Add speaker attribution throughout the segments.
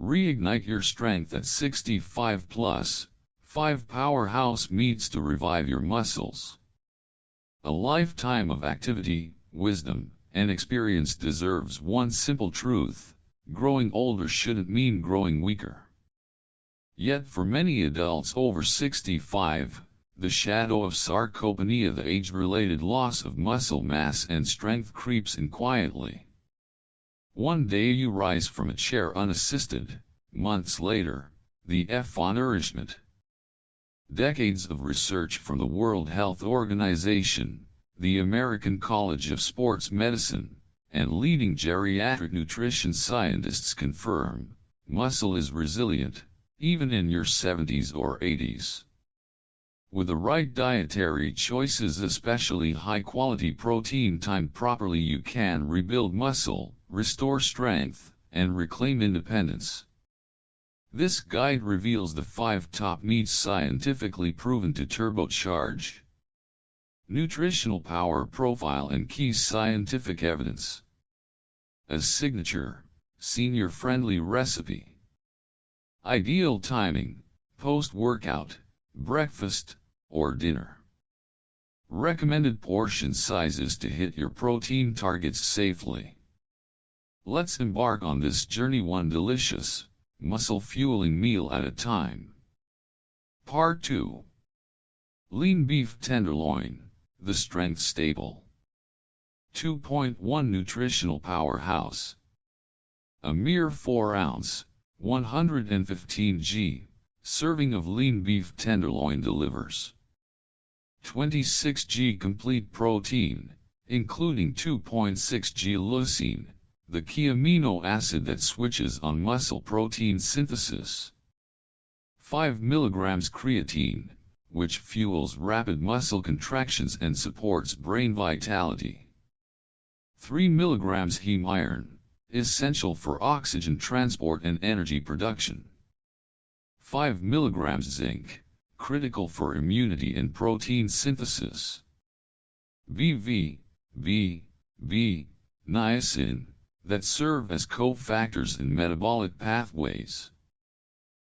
Speaker 1: Reignite your strength at 65 plus. 5 powerhouse meats to revive your muscles. A lifetime of activity, wisdom, and experience deserves one simple truth: growing older shouldn't mean growing weaker. Yet for many adults over 65, the shadow of sarcopenia, the age-related loss of muscle mass and strength, creeps in quietly. One day you rise from a chair unassisted, months later, the nourishment. Decades of research from the World Health Organization, the American College of Sports Medicine, and leading geriatric nutrition scientists confirm muscle is resilient, even in your 70s or 80s. With the right dietary choices, especially high-quality protein timed properly, you can rebuild muscle, restore strength, and reclaim independence. This guide reveals the 5 top meats scientifically proven to turbocharge nutritional power profile and key scientific evidence. A signature, senior-friendly recipe. Ideal timing: post-workout, breakfast, or dinner. Recommended portion sizes to hit your protein targets safely. Let's embark on this journey, one delicious, muscle-fueling meal at a time. Part 2. Lean beef tenderloin, the strength staple. 2.1 nutritional powerhouse. A mere 4-ounce, 115 g, serving of lean beef tenderloin delivers 26 g complete protein, including 2.6 g leucine, the key amino acid that switches on muscle protein synthesis. 5 mg creatine, which fuels rapid muscle contractions and supports brain vitality. 3 mg heme iron, essential for oxygen transport and energy production. 5 mg zinc, critical for immunity and protein synthesis. BV, B, niacin, that serve as cofactors in metabolic pathways.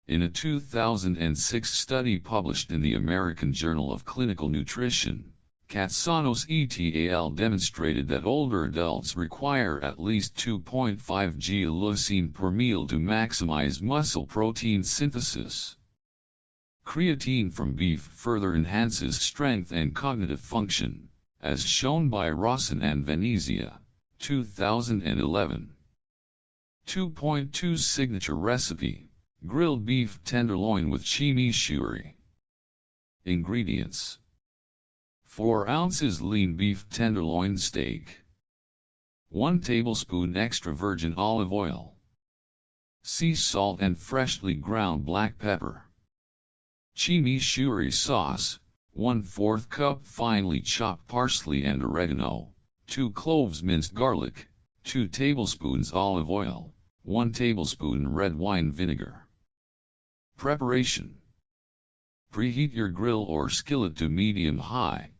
Speaker 1: In a 2006 study published in the American Journal of Clinical Nutrition, Katsanos et al. Demonstrated that older adults require at least 2.5 g leucine per meal to maximize muscle protein synthesis. Creatine from beef further enhances strength and cognitive function, as shown by Rawson and Venezia, 2011. 2.2 Signature recipe: grilled beef tenderloin with chimichurri. Ingredients: 4 ounces lean beef tenderloin steak, 1 tablespoon extra virgin olive oil, sea salt and freshly ground black pepper. Chimichurri sauce: 1/4 cup finely chopped parsley and oregano, 2 cloves minced garlic, 2 tablespoons olive oil, 1 tablespoon red wine vinegar. Preparation: preheat your grill or skillet to medium-high.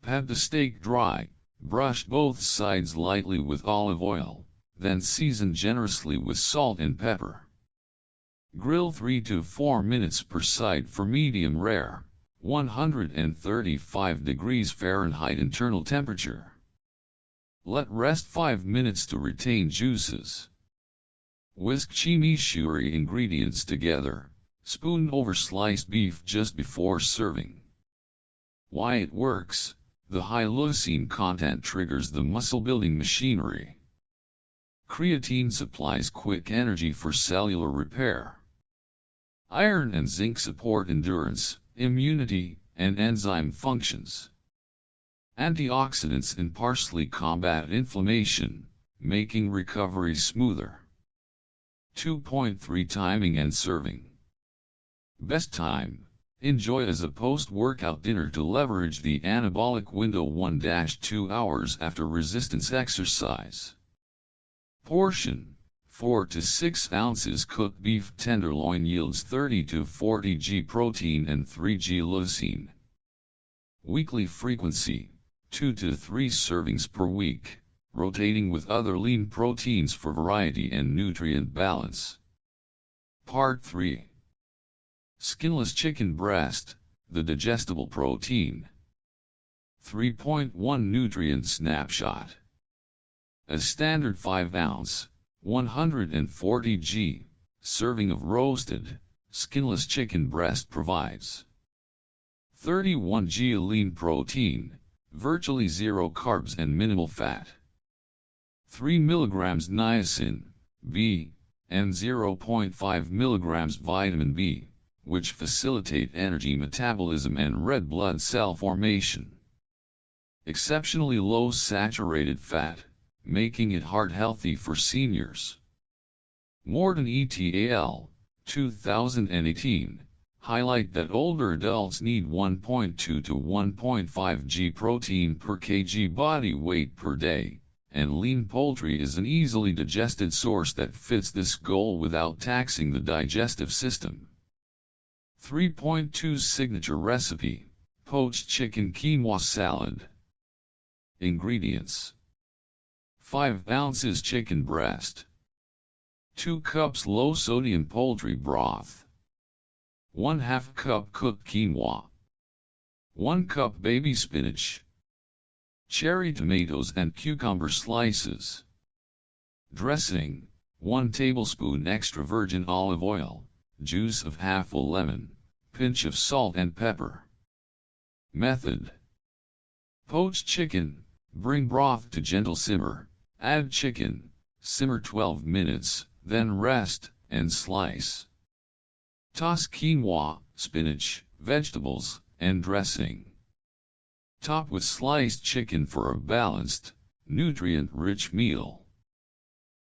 Speaker 1: Pat the steak dry, brush both sides lightly with olive oil, then season generously with salt and pepper. Grill 3 to 4 minutes per side for medium rare, 135 degrees Fahrenheit internal temperature. Let rest 5 minutes to retain juices. Whisk chimichurri ingredients together, spoon over sliced beef just before serving. Why it works: the high leucine content triggers the muscle-building machinery. Creatine supplies quick energy for cellular repair. Iron and zinc support endurance, immunity, and enzyme functions. Antioxidants in parsley combat inflammation, making recovery smoother. 2.3 Timing and serving. Best time: enjoy as a post-workout dinner to leverage the anabolic window 1-2 hours after resistance exercise. Portion: 4 to 6 ounces cooked beef tenderloin yields 30 to 40 g protein and 3 g leucine. Weekly frequency: 2 to 3 servings per week, rotating with other lean proteins for variety and nutrient balance. Part 3. Skinless chicken breast, the digestible protein. 3.1 Nutrient Snapshot. A standard 5-ounce, 140 g, serving of roasted, skinless chicken breast provides 31 g lean protein, virtually zero carbs and minimal fat, 3 mg niacin, B, and 0.5 mg vitamin B, which facilitate energy metabolism and red blood cell formation. Exceptionally low saturated fat, making it heart healthy for seniors. Morton et al. 2018 highlight that older adults need 1.2 to 1.5 g protein per kg body weight per day, and lean poultry is an easily digested source that fits this goal without taxing the digestive system. 3.2 Signature Recipe: Poached Chicken Quinoa Salad. Ingredients: 5 ounces chicken breast, 2 cups low-sodium poultry broth, 1/2 cup cooked quinoa, 1 cup baby spinach, cherry tomatoes and cucumber slices. Dressing: 1 tablespoon extra virgin olive oil, juice of half a lemon, pinch of salt and pepper. Method: poached chicken, bring broth to gentle simmer, add chicken, simmer 12 minutes, then rest, and slice. Toss quinoa, spinach, vegetables, and dressing. Top with sliced chicken for a balanced, nutrient-rich meal.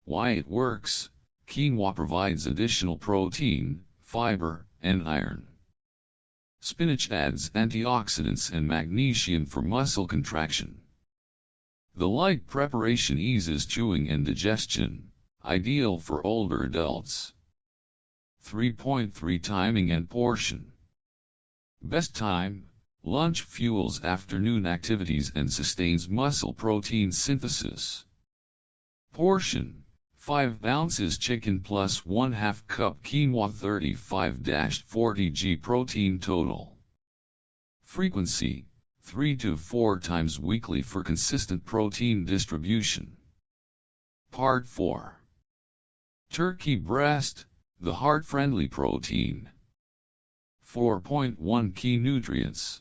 Speaker 1: Why it works: quinoa provides additional protein, fiber, and iron. Spinach adds antioxidants and magnesium for muscle contraction. The light preparation eases chewing and digestion, ideal for older adults. 3.3 Timing and Portion. Best time: lunch fuels afternoon activities and sustains muscle protein synthesis. Portion: 5 ounces chicken plus 1/2 cup quinoa, 35-40 g protein total. Frequency: 3 to 4 times weekly for consistent protein distribution. Part 4. Turkey breast, the heart-friendly protein. 4.1 Key nutrients.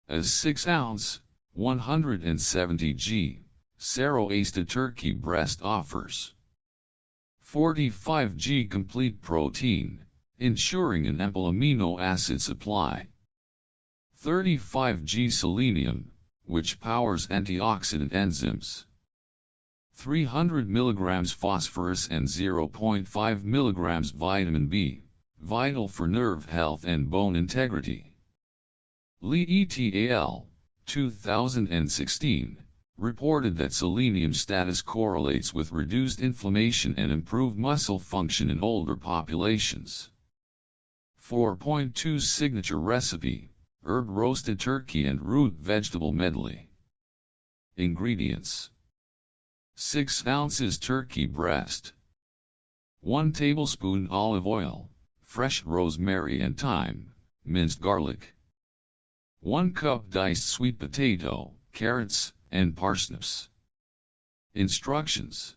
Speaker 1: A 6-ounce, 170 g, Sero-roasted turkey breast offers 45 g complete protein, ensuring an ample amino acid supply. 35 g selenium, which powers antioxidant enzymes. 300 mg phosphorus and 0.5 mg vitamin B, vital for nerve health and bone integrity. Lee et al. 2016 reported that selenium status correlates with reduced inflammation and improved muscle function in older populations. 4.2 Signature Recipe: Herb roasted turkey and root vegetable medley. Ingredients: 6 ounces turkey breast, 1 tablespoon olive oil, fresh rosemary and thyme, minced garlic, 1 cup diced sweet potato, carrots, and parsnips. Instructions: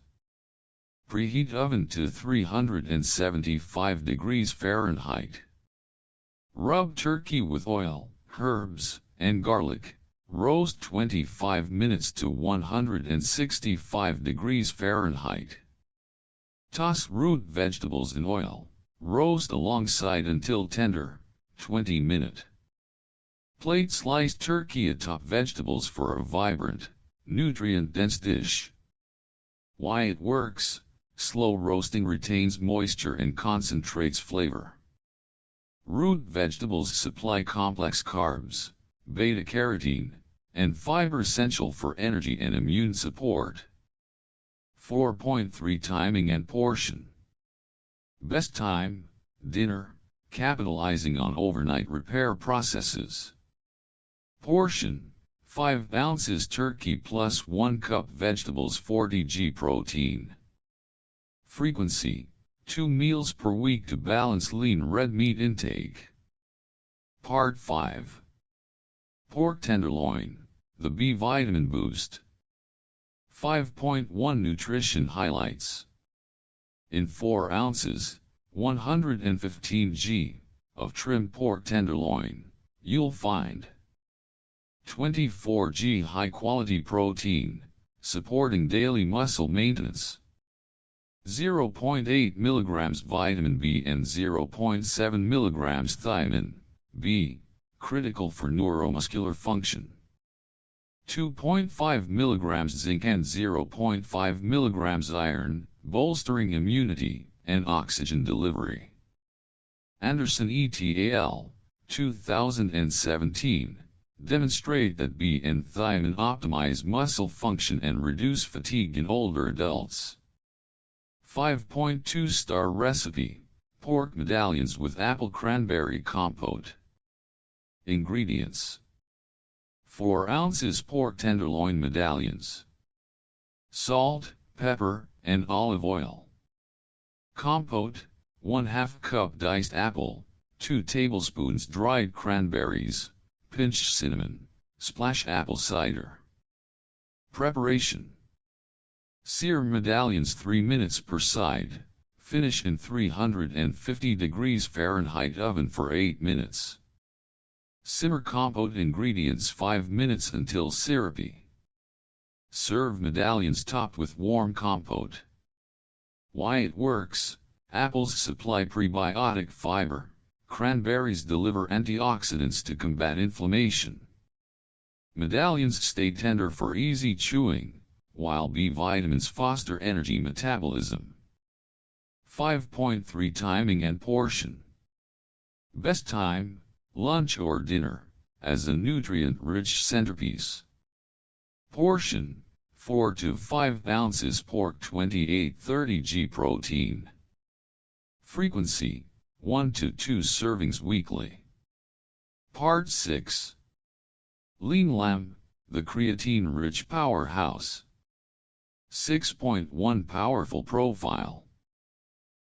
Speaker 1: preheat oven to 375 degrees Fahrenheit. Rub turkey with oil, herbs, and garlic. Roast 25 minutes to 165 degrees Fahrenheit. Toss root vegetables in oil. Roast alongside until tender, 20 minutes. Plate sliced turkey atop vegetables for a vibrant, nutrient-dense dish. Why it works: slow roasting retains moisture and concentrates flavor. Root vegetables supply complex carbs, beta-carotene, and fiber essential for energy and immune support. 4.3 Timing and Portion. Best time: dinner, capitalizing on overnight repair processes. Portion: 5 ounces turkey plus 1 cup vegetables, 40 g protein. Frequency: 2 meals per week to balance lean red meat intake. Part 5. Pork tenderloin, the B vitamin boost. 5.1 Nutrition highlights. In 4 ounces, 115 g, of trimmed pork tenderloin, you'll find 24 g high-quality protein, supporting daily muscle maintenance, 0.8 mg vitamin B and 0.7 mg thiamine, B, critical for neuromuscular function, 2.5 mg zinc and 0.5 mg iron, bolstering immunity and oxygen delivery. Anderson et al., 2017, demonstrate that B and thiamine optimize muscle function and reduce fatigue in older adults. 5.2 Star recipe, pork medallions with apple cranberry compote. Ingredients: 4 ounces pork tenderloin medallions, salt, pepper, and olive oil. Compote: 1/2 cup diced apple, 2 tablespoons dried cranberries, pinch cinnamon, splash apple cider. Preparation: sear medallions 3 minutes per side, finish in 350 degrees Fahrenheit oven for 8 minutes. Simmer compote ingredients 5 minutes until syrupy. Serve medallions topped with warm compote. Why it works: apples supply prebiotic fiber, cranberries deliver antioxidants to combat inflammation. Medallions stay tender for easy chewing, while B vitamins foster energy metabolism. 5.3 Timing and portion. Best time: lunch or dinner, as a nutrient-rich centerpiece. Portion: 4 to 5 ounces pork, 28-30 g protein. Frequency: 1 to 2 servings weekly. Part 6. Lean lamb, the creatine-rich powerhouse. 6.1 Powerful profile.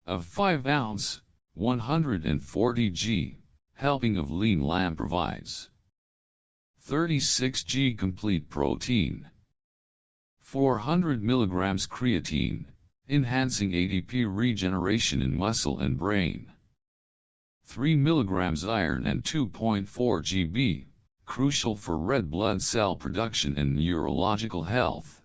Speaker 1: Of 5 ounce, 140 g, helping of lean lamb provides 36 g complete protein, 400 mg creatine, enhancing ATP regeneration in muscle and brain, 3 mg iron and 2.4 GB, crucial for red blood cell production and neurological health.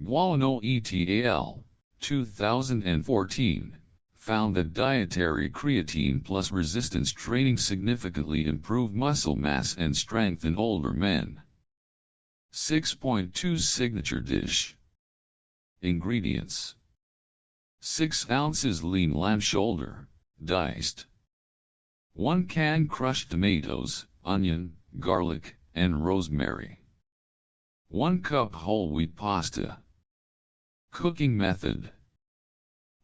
Speaker 1: Gualano et al., 2014, found that dietary creatine plus resistance training significantly improved muscle mass and strength in older men. 6.2 Signature dish. Ingredients: 6 ounces lean lamb shoulder, diced, 1 can crushed tomatoes, onion, garlic, and rosemary, 1 cup whole wheat pasta. Cooking method: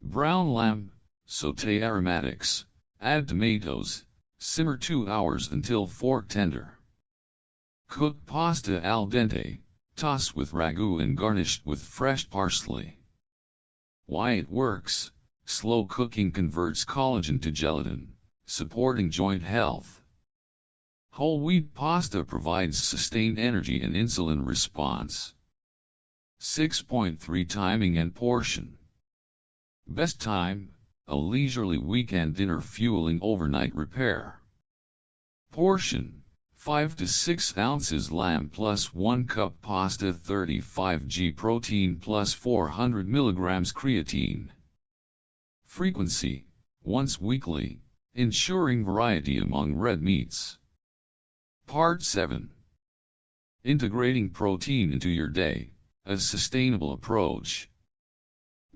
Speaker 1: brown lamb, sauté aromatics, add tomatoes, simmer 2 hours until fork tender. Cook pasta al dente, toss with ragu and garnished with fresh parsley. Why it works: slow cooking converts collagen to gelatin, supporting joint health. Whole wheat pasta provides sustained energy and insulin response. 6.3 Timing and portion. Best time: a leisurely weekend dinner fueling overnight repair. Portion: 5 to 6 ounces lamb plus 1 cup pasta, 35 g protein plus 400 mg creatine. Frequency: once weekly, ensuring variety among red meats. Part 7. Integrating protein into your day, a sustainable approach.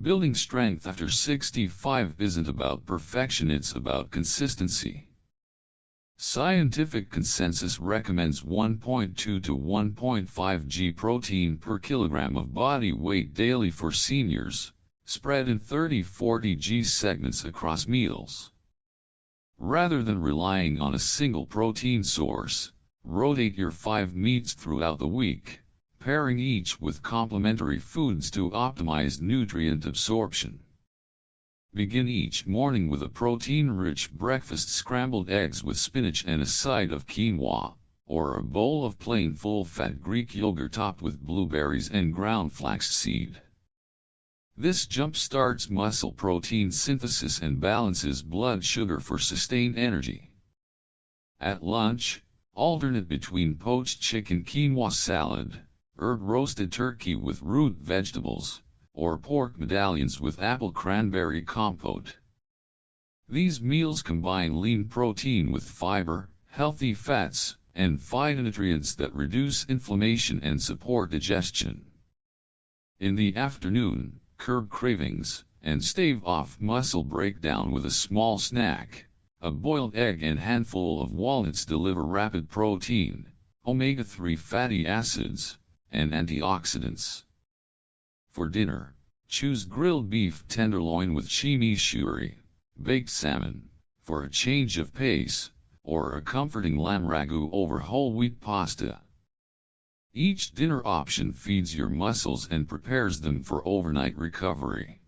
Speaker 1: Building strength after 65 isn't about perfection, it's about consistency. Scientific consensus recommends 1.2 to 1.5 g protein per kilogram of body weight daily for seniors, spread in 30-40 g segments across meals. Rather than relying on a single protein source, rotate your 5 meats throughout the week, pairing each with complementary foods to optimize nutrient absorption. Begin each morning with a protein-rich breakfast: scrambled eggs with spinach and a side of quinoa, or a bowl of plain full-fat Greek yogurt topped with blueberries and ground flaxseed. This jump-starts muscle protein synthesis and balances blood sugar for sustained energy. At lunch, alternate between poached chicken quinoa salad, herb-roasted turkey with root vegetables, or pork medallions with apple cranberry compote. These meals combine lean protein with fiber, healthy fats, and phytonutrients that reduce inflammation and support digestion. In the afternoon, curb cravings, and stave off muscle breakdown with a small snack. A boiled egg and handful of walnuts deliver rapid protein, omega-3 fatty acids, and antioxidants. For dinner, choose grilled beef tenderloin with chimichurri, baked salmon, for a change of pace, or a comforting lamb ragu over whole wheat pasta. Each dinner option feeds your muscles and prepares them for overnight recovery.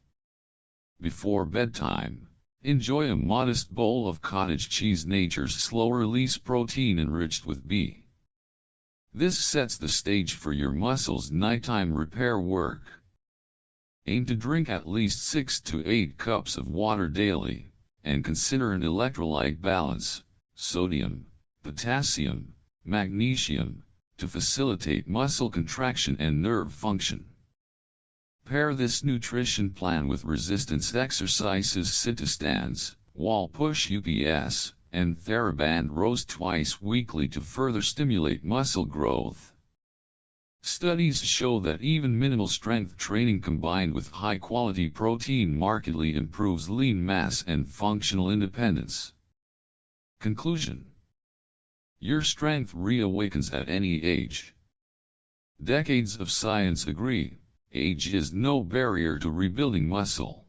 Speaker 1: Before bedtime, enjoy a modest bowl of cottage cheese, nature's slow-release protein enriched with B. This sets the stage for your muscles' nighttime repair work. Aim to drink at least 6 to 8 cups of water daily, and consider an electrolyte balance, sodium, potassium, magnesium, to facilitate muscle contraction and nerve function. Pair this nutrition plan with resistance exercises: sit-to-stands, wall push UPS, and TheraBand rows twice weekly to further stimulate muscle growth. Studies show that even minimal strength training combined with high-quality protein markedly improves lean mass and functional independence. Conclusion: your strength reawakens at any age. Decades of science agree, age is no barrier to rebuilding muscle.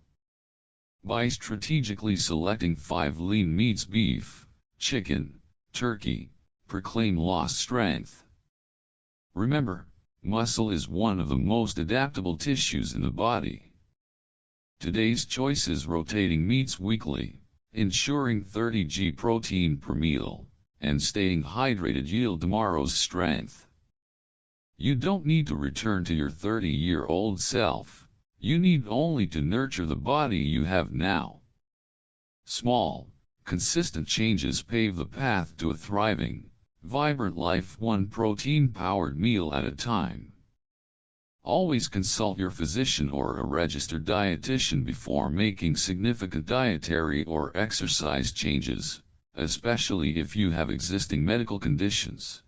Speaker 1: By strategically selecting 5 lean meats: beef, chicken, turkey, proclaim lost strength. Remember, muscle is one of the most adaptable tissues in the body. Today's choice is rotating meats weekly, ensuring 30 g protein per meal, and staying hydrated yield tomorrow's strength. You don't need to return to your 30-year-old self, you need only to nurture the body you have now. Small, consistent changes pave the path to a thriving, vibrant life, one protein-powered meal at a time. Always consult your physician or a registered dietitian before making significant dietary or exercise changes, especially if you have existing medical conditions.